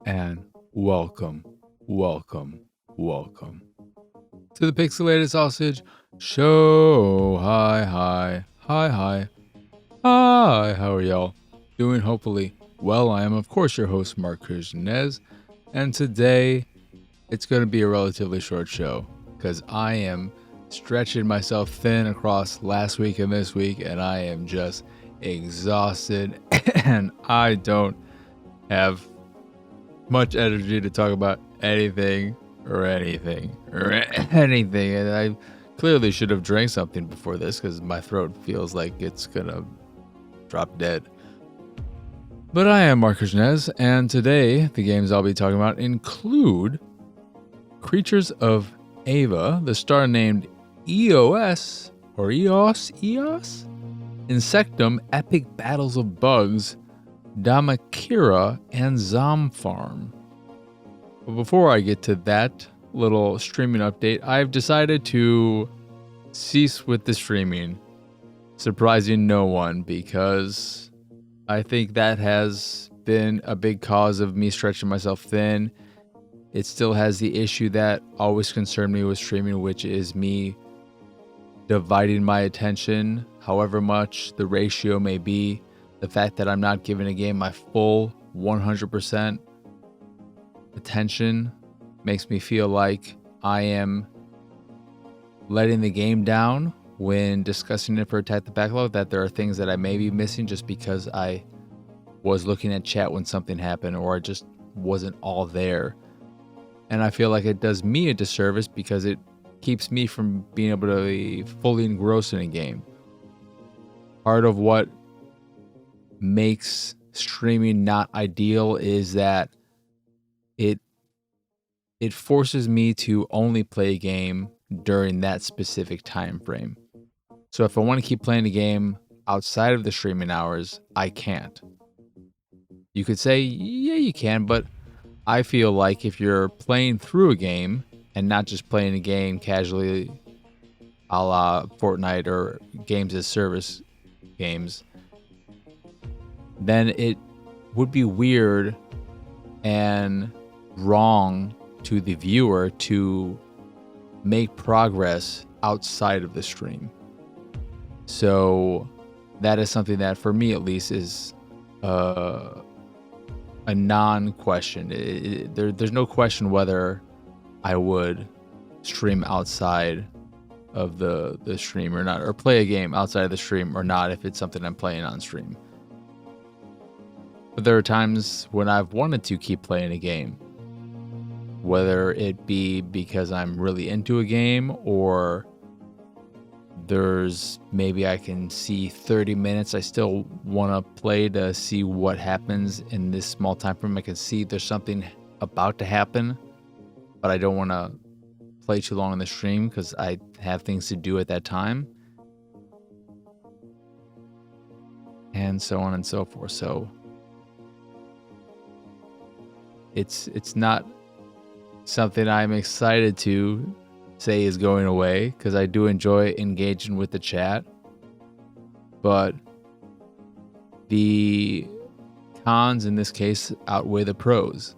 and welcome, welcome, welcome to the Pixelated Sausage Show. Hi. How are y'all doing? Hopefully well. I am, of course, your host, Mark Krishnez, and today it's going to be a relatively short show because I am stretching myself thin across last week and this week, and I am just exhausted, and I don't have much energy to talk about anything. And I clearly should have drank something before this because my throat feels like it's gonna drop dead. But I am Mark Krishnez, and today the games I'll be talking about include Creatures of Ava, the Star Named EOS, or EOS? Insectum, Epic Battles of Bugs, Damikira, and ZombFarm. But before I get to that little streaming update, I've decided to cease with the streaming, surprising no one, because I think that has been a big cause of me stretching myself thin. It still has the issue that always concerned me with streaming, which is me dividing my attention, however much the ratio may be. The fact that I'm not giving a game my full 100% attention makes me feel like I am letting the game down when discussing it for Attack the Backlog, that there are things that I may be missing just because I was looking at chat when something happened or I just wasn't all there. And I feel like it does me a disservice because it keeps me from being able to be fully engrossed in a game. Part of what makes streaming not ideal is that it forces me to only play a game during that specific time frame. So if I want to keep playing a game outside of the streaming hours, I can't. You could say, yeah, you can, but I feel like if you're playing through a game and not just playing a game casually a la Fortnite or games as service games, then it would be weird and wrong to the viewer to make progress outside of the stream. So that is something that, for me at least, is a non-question. There's no question whether I would stream outside of the stream or not, or play a game outside of the stream or not if it's something I'm playing on stream. But there are times when I've wanted to keep playing a game, whether it be because I'm really into a game or there's maybe I can see 30 minutes I still want to play to see what happens in this small time frame. I can see there's something about to happen, but I don't want to play too long on the stream because I have things to do at that time, and so on and so forth. So it's not something I'm excited to say is going away because I do enjoy engaging with the chat, but the cons in this case outweigh the pros,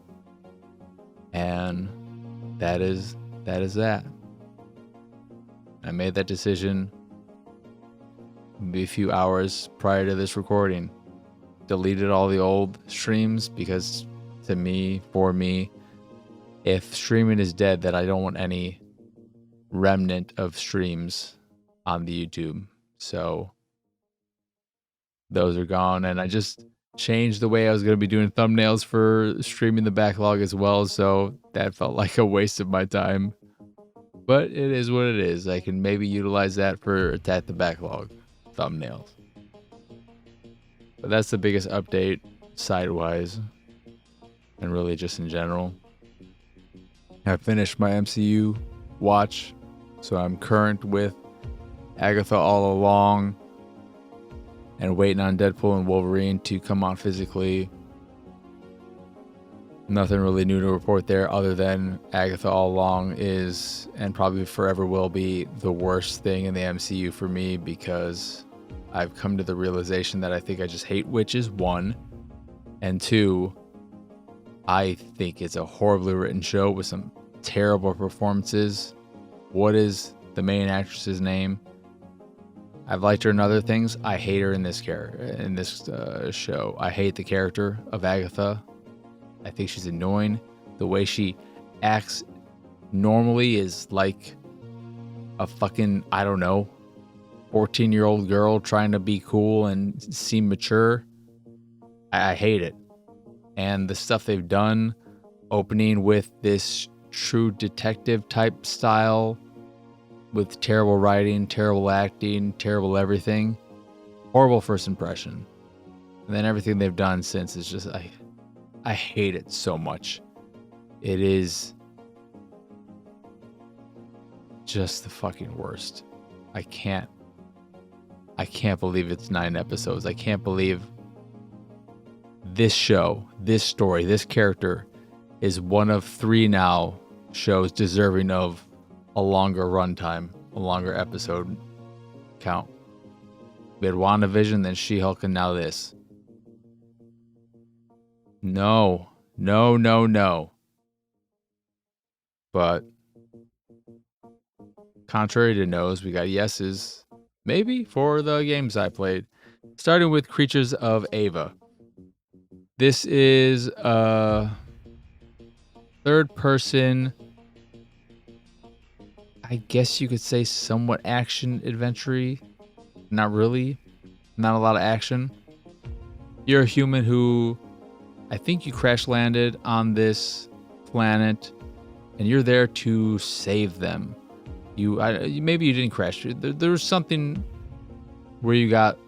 and that is that. I made that decision maybe a few hours prior to this recording. Deleted all the old streams because for me, if streaming is dead, then I don't want any remnant of streams on the YouTube. So those are gone, and I just changed the way I was going to be doing thumbnails for streaming the backlog as well, so that felt like a waste of my time. But it is what it is. I can maybe utilize that for Attack the Backlog thumbnails. But that's the biggest update side-wise, and really just in general. I finished my MCU watch, so I'm current with Agatha All Along and waiting on Deadpool and Wolverine to come out physically. Nothing really new to report there other than Agatha All Along is, and probably forever will be, the worst thing in the MCU for me because I've come to the realization that I think I just hate witches, one, and two, I think it's a horribly written show with some terrible performances. What is the main actress's name? I've liked her in other things. I hate her in this show. I hate the character of Agatha. I think she's annoying. The way she acts normally is like a fucking, I don't know, 14-year-old girl trying to be cool and seem mature. I hate it. And the stuff they've done, opening with this true detective type style with terrible writing, terrible acting, terrible everything. Horrible first impression. And then everything they've done since is just, I hate it so much. It is just the fucking worst. I can't believe it's 9 episodes. I can't believe this show, this story, this character is one of 3 now shows deserving of a longer runtime, a longer episode count. We had WandaVision, then She-Hulk, and now this. No. But contrary to no's, we got yeses, maybe, for the games I played. Starting with Creatures of Ava. This is a third-person, I guess you could say somewhat action adventure-y. Not really. Not a lot of action. You're a human who, I think you crash landed on this planet, and you're there to save them. Maybe you didn't crash. There was something where you got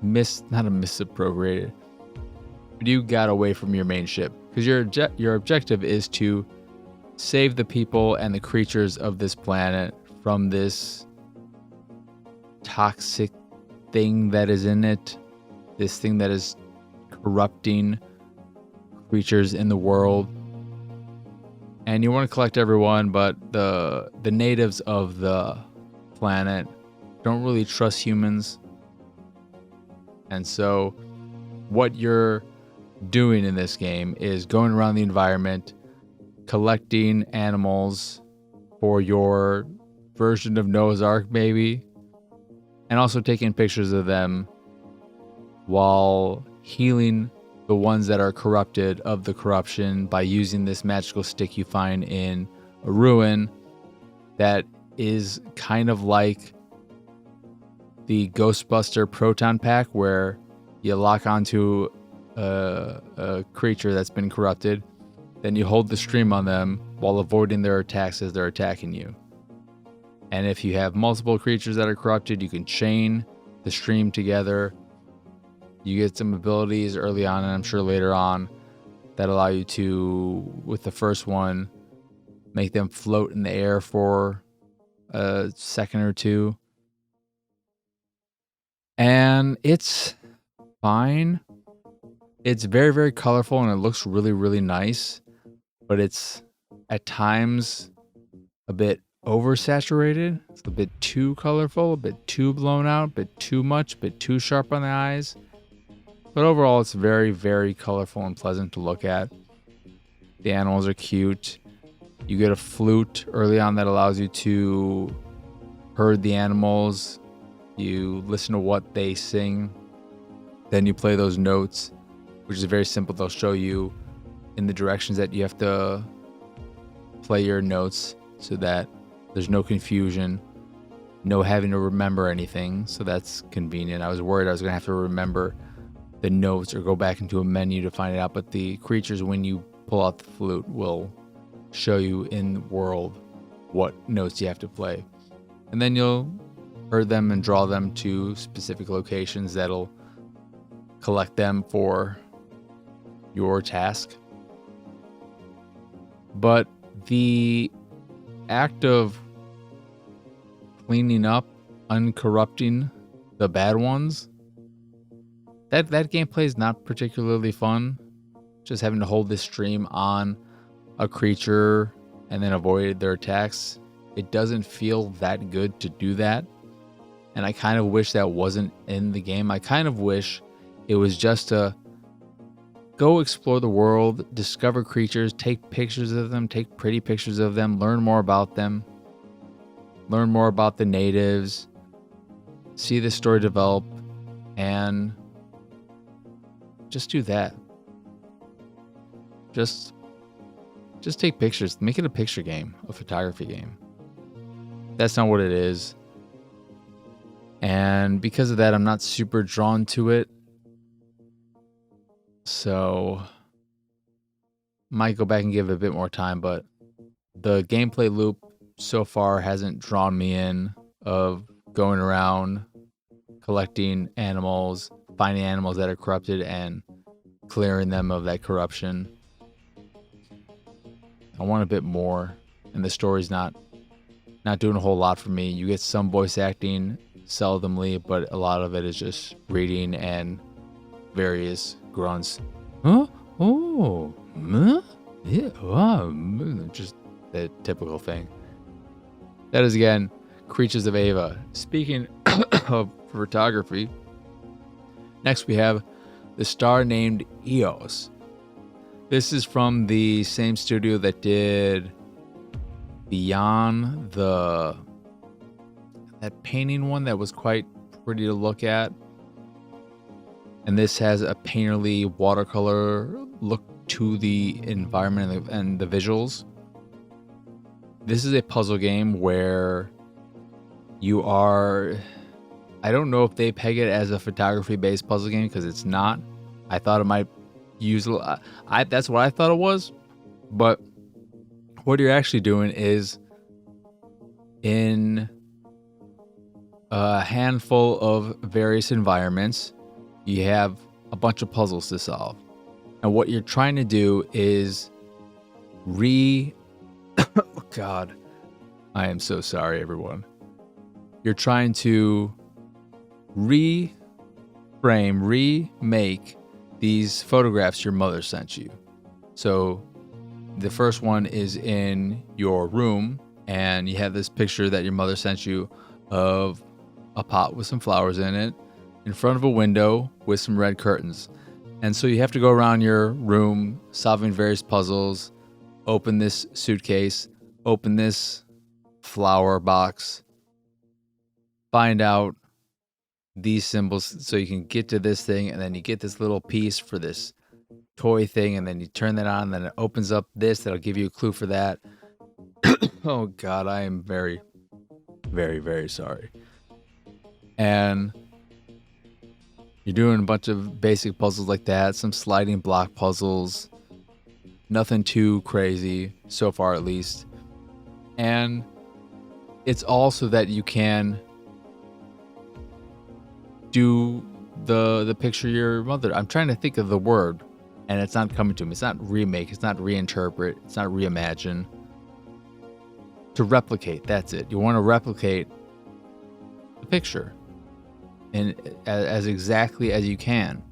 misappropriated, but you got away from your main ship because your objective is to save the people and the creatures of this planet from this toxic thing that is in it, this thing that is corrupting creatures in the world. And you want to collect everyone, but the natives of the planet don't really trust humans. And so what you're doing in this game is going around the environment, collecting animals for your version of Noah's Ark, maybe, and also taking pictures of them while healing the ones that are corrupted of the corruption by using this magical stick you find in a ruin that is kind of like the Ghostbuster Proton Pack, where you lock onto a creature that's been corrupted, then you hold the stream on them while avoiding their attacks as they're attacking you. And if you have multiple creatures that are corrupted, you can chain the stream together. You get some abilities early on, and I'm sure later on, that allow you to, with the first one, make them float in the air for a second or two. And it's fine. It's very, very colorful, and it looks really, really nice. But it's, at times, a bit oversaturated. It's a bit too colorful, a bit too blown out, a bit too much, a bit too sharp on the eyes. But overall, it's very, very colorful and pleasant to look at. The animals are cute. You get a flute early on that allows you to herd the animals. You listen to what they sing. Then you play those notes, which is very simple. They'll show you in the directions that you have to play your notes so that there's no confusion, no having to remember anything. So that's convenient. I was worried I was going to have to remember the notes or go back into a menu to find it out, but the creatures, when you pull out the flute, will show you in the world what notes you have to play. And then you'll herd them and draw them to specific locations that'll collect them for your task. But the act of cleaning up, uncorrupting the bad ones, that gameplay is not particularly fun. Just having to hold this stream on a creature and then avoid their attacks. It doesn't feel that good to do that. And I kind of wish that wasn't in the game. I kind of wish it was just a Go explore the world, discover creatures, take pictures of them, take pretty pictures of them, learn more about them, learn more about the natives, see the story develop, and just do that. Just take pictures. Make it a picture game, a photography game. That's not what it is. And because of that, I'm not super drawn to it. So might go back and give it a bit more time, but the gameplay loop so far hasn't drawn me in of going around collecting animals, finding animals that are corrupted and clearing them of that corruption. I want a bit more, and the story's not doing a whole lot for me. You get some voice acting seldomly, but a lot of it is just reading and various grunts. Huh? Oh, yeah, just the typical thing. That is, again, Creatures of Ava. Speaking of photography, next we have the Star Named EOS. This is from the same studio that did Beyond, that painting one that was quite pretty to look at. And this has a painterly watercolor look to the environment and the visuals. This is a puzzle game where you are... I don't know if they peg it as a photography-based puzzle game, because it's not. I thought it might use... that's what I thought it was. But what you're actually doing is in a handful of various environments, you have a bunch of puzzles to solve. And what you're trying to do is oh God, I am so sorry, everyone. You're trying to remake these photographs your mother sent you. So the first one is in your room, and you have this picture that your mother sent you of a pot with some flowers in it, in front of a window with some red curtains. And so you have to go around your room solving various puzzles, open this suitcase, open this flower box, find out these symbols so you can get to this thing, and then you get this little piece for this toy thing, and then you turn that on, and then it opens up this that'll give you a clue for that. Oh God, I am very, very, very sorry. And you're doing a bunch of basic puzzles like that, some sliding block puzzles, nothing too crazy so far, at least. And it's also that you can do the picture of your mother. I'm trying to think of the word, and it's not coming to me. It's not remake, it's not reinterpret, it's not reimagine. To replicate, that's it. You want to replicate the picture and as exactly as you can.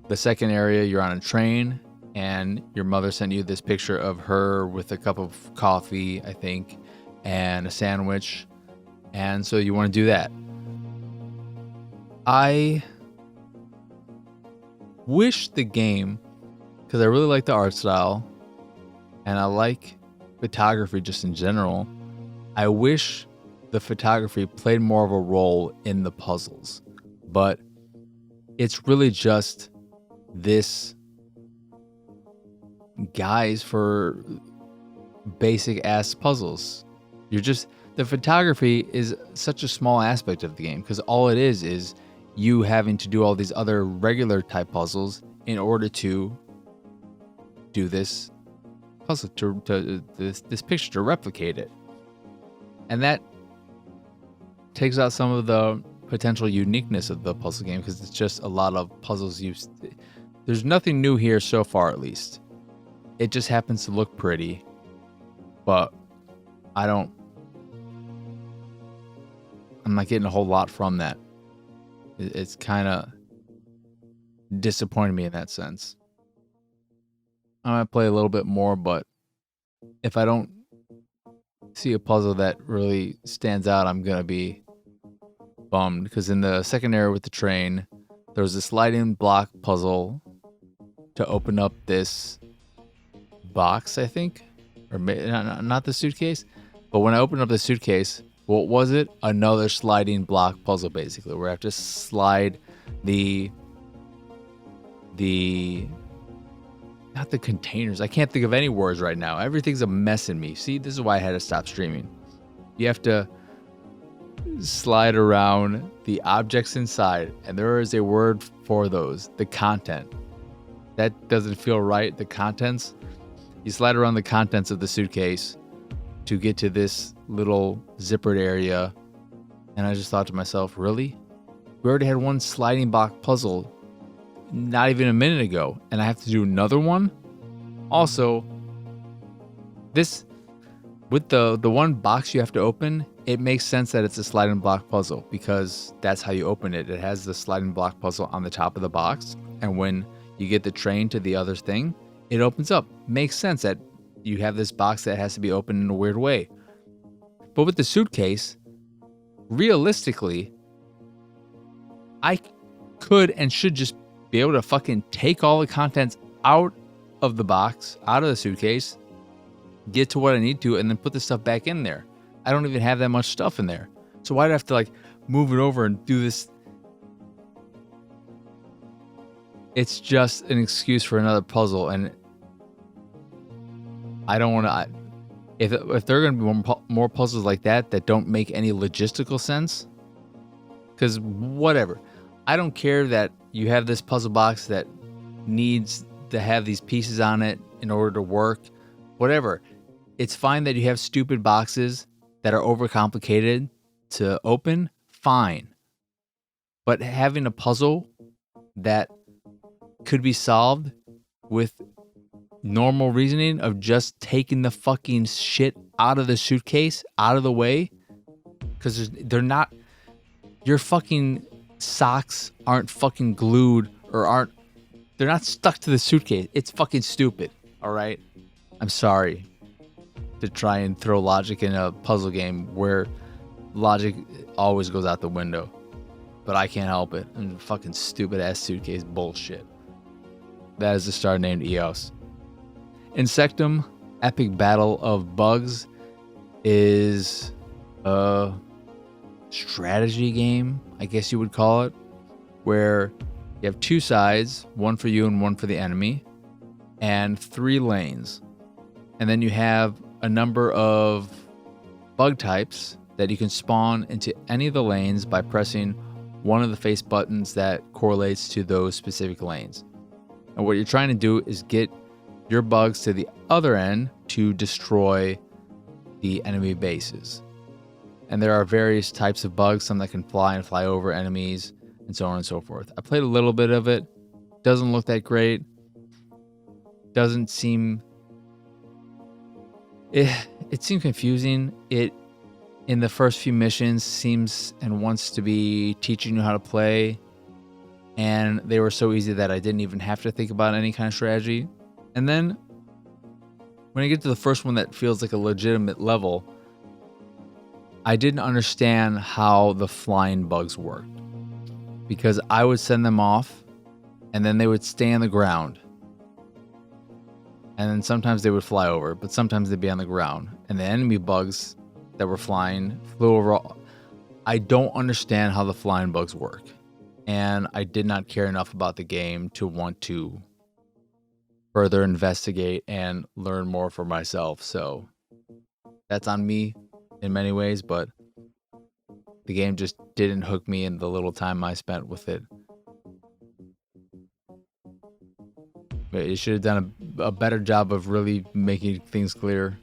The second area, you're on a train, and your mother sent you this picture of her with a cup of coffee, I think, and a sandwich, and so you want to do that. I wish the game, because I really like the art style, and I like photography just in general, I wish the photography played more of a role in the puzzles. But it's really just this guise for basic ass puzzles. The photography is such a small aspect of the game, because all it is you having to do all these other regular type puzzles in order to do this puzzle, to this picture, to replicate it. And that takes out some of the potential uniqueness of the puzzle game, because it's just a lot of puzzles there's nothing new here so far, at least. It just happens to look pretty, but I'm not getting a whole lot from that. It's kind of disappointing me in that sense. I might play a little bit more, but if I don't see a puzzle that really stands out, I'm gonna be bummed, because in the second area with the train, there was a sliding block puzzle to open up this box, I think, or not the suitcase, but when I opened up the suitcase, what was it? Another sliding block puzzle, basically, where I have to slide the not the containers. I can't think of any words right now. Everything's a mess in me. See, this is why I had to stop streaming. You have to slide around the objects inside, and there is a word for those, the content. That doesn't feel right, the contents. You slide around the contents of the suitcase to get to this little zippered area, and I just thought to myself, really? We already had one sliding block puzzle not even a minute ago, and I have to do another one? Also, this, with the one box you have to open, it makes sense that it's a sliding block puzzle because that's how you open it. It has the sliding block puzzle on the top of the box, and when you get the train to the other thing, it opens up. Makes sense that you have this box that has to be opened in a weird way. But with the suitcase, realistically, I could and should just be able to fucking take all the contents out of the box, out of the suitcase, get to what I need to, and then put the stuff back in there. I don't even have that much stuff in there. So why do I have to like move it over and do this? It's just an excuse for another puzzle, and I don't want to. If there are going to be more puzzles like that don't make any logistical sense, because whatever. I don't care that you have this puzzle box that needs to have these pieces on it in order to work. Whatever. It's fine that you have stupid boxes that are overcomplicated to open. Fine. But having a puzzle that could be solved with normal reasoning of just taking the fucking shit out of the suitcase, out of the way, because they're not, your fucking socks aren't fucking glued or they're not stuck to the suitcase. It's fucking stupid. All right. I'm sorry to try and throw logic in a puzzle game where logic always goes out the window, but I can't help it. And fucking stupid ass suitcase bullshit. That is the Star Named EOS. Insectum, Epic Battle of Bugs, is a strategy game, I guess you would call it, where you have two sides, one for you and one for the enemy, and 3 lanes. And then you have a number of bug types that you can spawn into any of the lanes by pressing one of the face buttons that correlates to those specific lanes. And what you're trying to do is get your bugs to the other end to destroy the enemy bases. And there are various types of bugs, some that can fly and fly over enemies, and so on and so forth. I played a little bit of it. Doesn't look that great. Doesn't seem... It seemed confusing. It, in the first few missions, seems and wants to be teaching you how to play. And they were so easy that I didn't even have to think about any kind of strategy. And then, when I get to the first one that feels like a legitimate level, I didn't understand how the flying bugs worked. Because I would send them off, and then they would stay on the ground. And then sometimes they would fly over, but sometimes they'd be on the ground. And the enemy bugs that were flying flew over. I don't understand how the flying bugs work. And I did not care enough about the game to want to further investigate and learn more for myself. So that's on me in many ways, but the game just didn't hook me in the little time I spent with it. But it should have done a better job of really making things clear.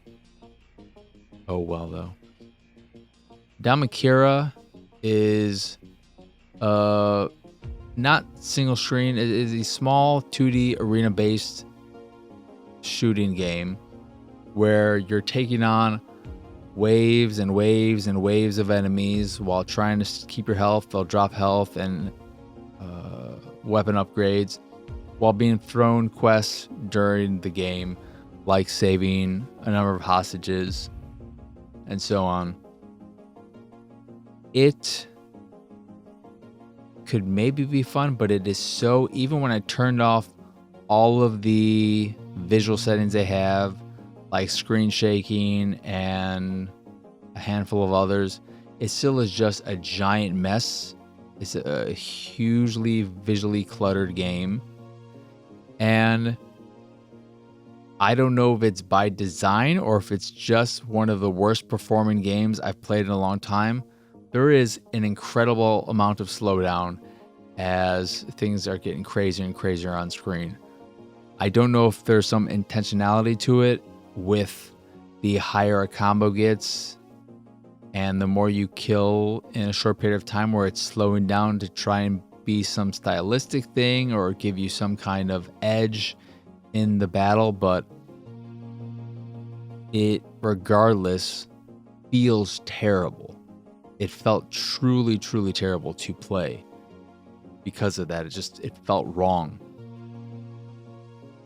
Oh well, though. Damikira is not single screen. It is a small 2D arena-based shooting game where you're taking on waves and waves and waves of enemies while trying to keep your health. They'll drop health and weapon upgrades while being thrown quests during the game, like saving a number of hostages and so on. It could maybe be fun, but it is so, even when I turned off all of the visual settings they have, like screen shaking and a handful of others, it still is just a giant mess. It's a hugely visually cluttered game. And I don't know if it's by design or if it's just one of the worst performing games I've played in a long time. There is an incredible amount of slowdown as things are getting crazier and crazier on screen. I don't know if there's some intentionality to it with the higher a combo gets and the more you kill in a short period of time, where it's slowing down to try and be some stylistic thing or give you some kind of edge in the battle, but it regardless feels terrible. It felt truly, truly terrible to play because of that. It felt wrong.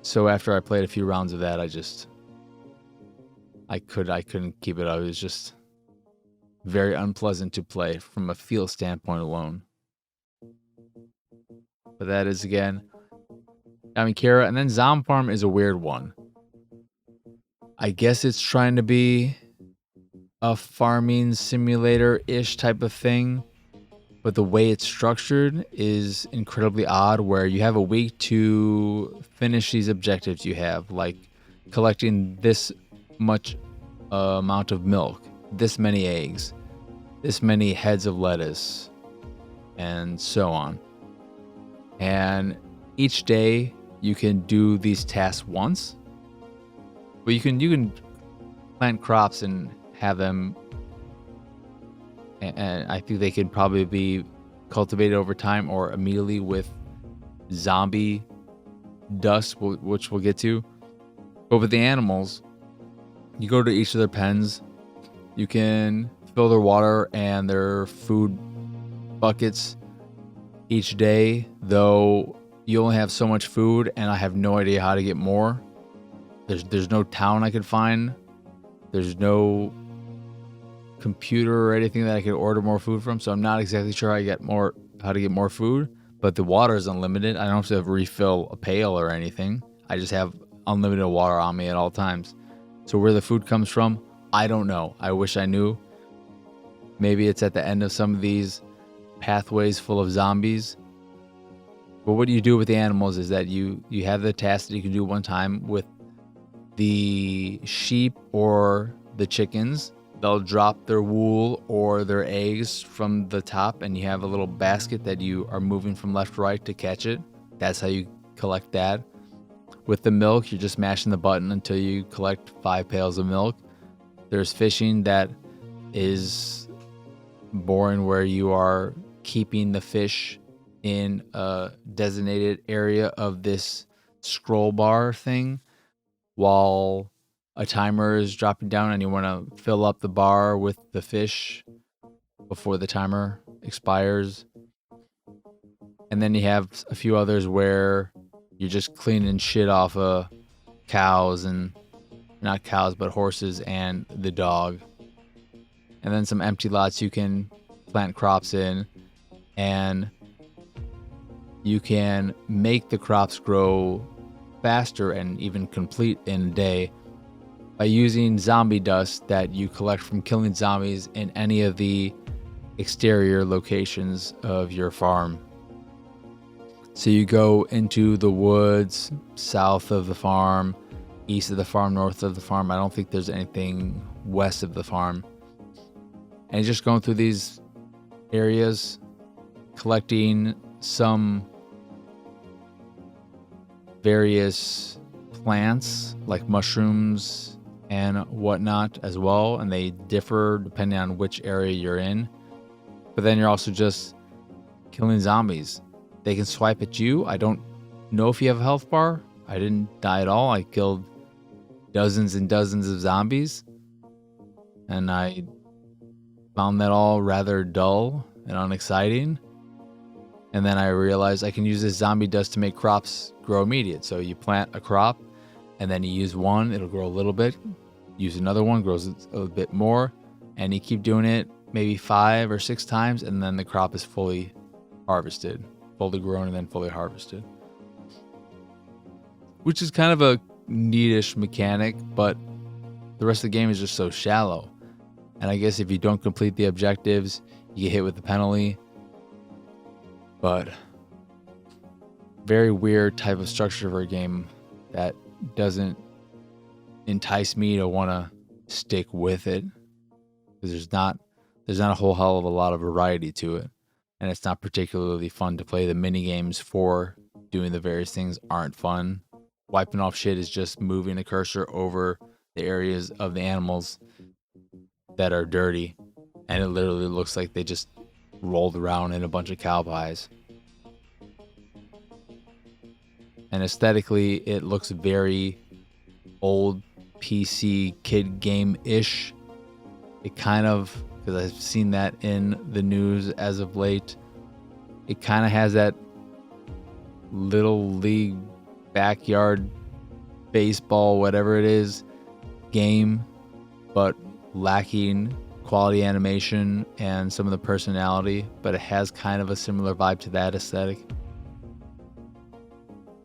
So after I played a few rounds of that, I couldn't keep it up. It was just very unpleasant to play from a feel standpoint alone. But that is, again, Damikira. And then ZombFarm is a weird one. I guess it's trying to be a farming simulator-ish type of thing, but the way it's structured is incredibly odd, where you have a week to finish these objectives you have, like collecting this much amount of milk, this many eggs, this many heads of lettuce, and so on. And each day you can do these tasks once, but you can plant crops and have them, and I think they can probably be cultivated over time or immediately with zombie dust, which we'll get to. But with the animals, you go to each of their pens, you can fill their water and their food buckets each day, though you only have so much food and I have no idea how to get more. There's no town I could find. There's no computer or anything that I could order more food from, so I'm not exactly sure how to get more food. But the water is unlimited. I don't have to refill a pail or anything. I just have unlimited water on me at all times. So where the food comes from, I don't know. I wish I knew. Maybe it's at the end of some of these pathways full of zombies. But what you do with the animals is that you have the task that you can do one time with the sheep or the chickens. They'll drop their wool or their eggs from the top, and you have a little basket that you are moving from left to right to catch it. That's how you collect that. With the milk, you're just mashing the button until you collect 5 pails of milk. There's fishing that is boring, where you are keeping the fish in a designated area of this scroll bar thing while a timer is dropping down, and you want to fill up the bar with the fish before the timer expires. And then you have a few others where you're just cleaning shit off of cows, and not cows, but horses and the dog. And then some empty lots you can plant crops in, and you can make the crops grow faster and even complete in a day by using zombie dust that you collect from killing zombies in any of the exterior locations of your farm. So you go into the woods, south of the farm, east of the farm, north of the farm. I don't think there's anything west of the farm. And you're just going through these areas, collecting some various plants like mushrooms and whatnot as well, and they differ depending on which area you're in. But then you're also just killing zombies. They can swipe at you. I don't know if you have a health bar. I didn't die at all. I killed dozens and dozens of zombies, and I found that all rather dull and unexciting. And then I realized I can use this zombie dust to make crops grow immediate. So you plant a crop, and then you use one, it'll grow a little bit. Use another one, grows a little bit more. And you keep doing it maybe 5 or 6 times, and then the crop is fully harvested. Fully grown and then fully harvested. which is kind of a neatish mechanic, but the rest of the game is just so shallow. And I guess if you don't complete the objectives, you get hit with the penalty. But very weird type of structure for a game that doesn't entice me to want to stick with it, because there's not a whole hell of a lot of variety to it, and it's not particularly fun to play. The mini games for doing the various things aren't fun. Wiping off shit is just moving a cursor over the areas of the animals that are dirty, and it literally looks like they just rolled around in a bunch of cow pies. And aesthetically, it looks very old PC kid game-ish. It kind of, because I've seen that in the news as of late, it kind of has that little league backyard baseball, whatever it is, game, but lacking quality animation and some of the personality, but it has kind of a similar vibe to that aesthetic.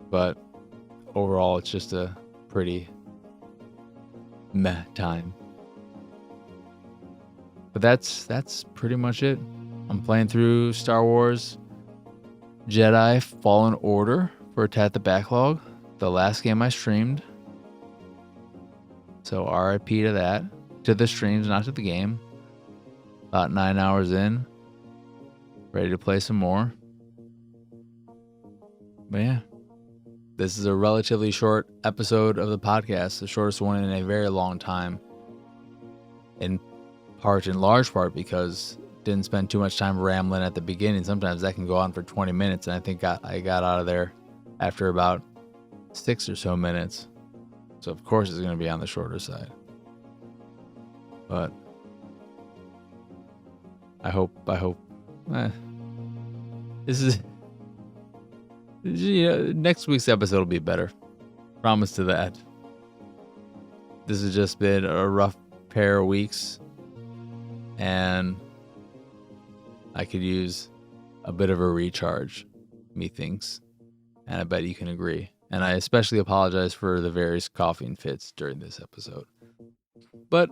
But overall, it's just a pretty meh time. But that's pretty much it. I'm playing through Star Wars Jedi Fallen Order for Attack the Backlog, the last game I streamed. So RIP to that. To the streams, not to the game. About 9 hours in. Ready to play some more. But yeah. This is a relatively short episode of the podcast, the shortest one in a very long time. In large part, because didn't spend too much time rambling at the beginning. Sometimes that can go on for 20 minutes, and I think I got out of there after about 6 or so minutes. So of course it's going to be on the shorter side. But I hope this is, next week's episode will be better. Promise to that. This has just been a rough pair of weeks, and I could use a bit of a recharge, methinks, and I bet you can agree. And I especially apologize for the various coughing fits during this episode. But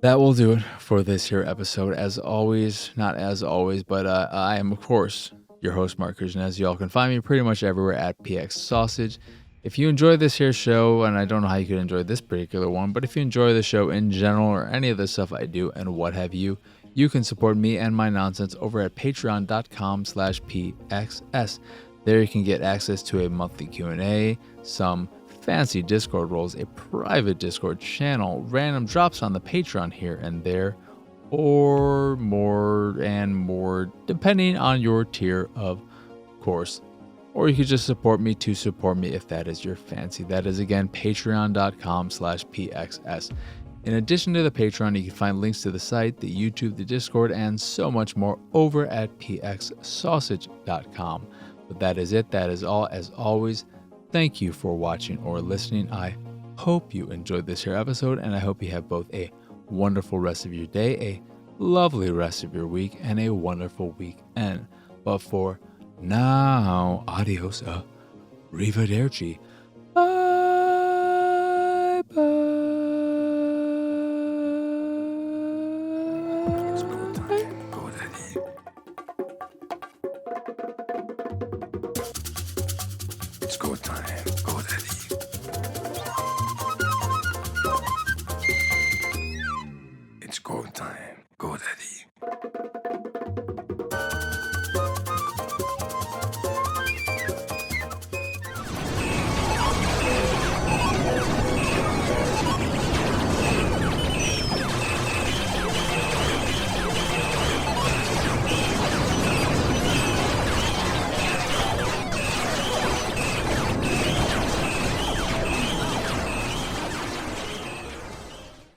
that will do it for this here episode. As always, not as always, but I am, of course, your host, Mark Kuznez. Y'all can find me pretty much everywhere at PX Sausage. If you enjoy this here show, and I don't know how you could enjoy this particular one, but if you enjoy the show in general or any of the stuff I do and what have you, you can support me and my nonsense over at patreon.com/PXS. There you can get access to a monthly Q&A, some fancy Discord roles, a private Discord channel, random drops on the Patreon here and there, or more and more, depending on your tier, of course. Or you could just support me to support me if that is your fancy. That is, again, patreon.com/PXS. In addition to the Patreon, you can find links to the site, the YouTube, the Discord, and so much more over at pxsausage.com. But that is it. That is all. As always, thank you for watching or listening. I hope you enjoyed this here episode, and I hope you have both a wonderful rest of your day, a lovely rest of your week, and a wonderful weekend. But for now, adios, arrivederci.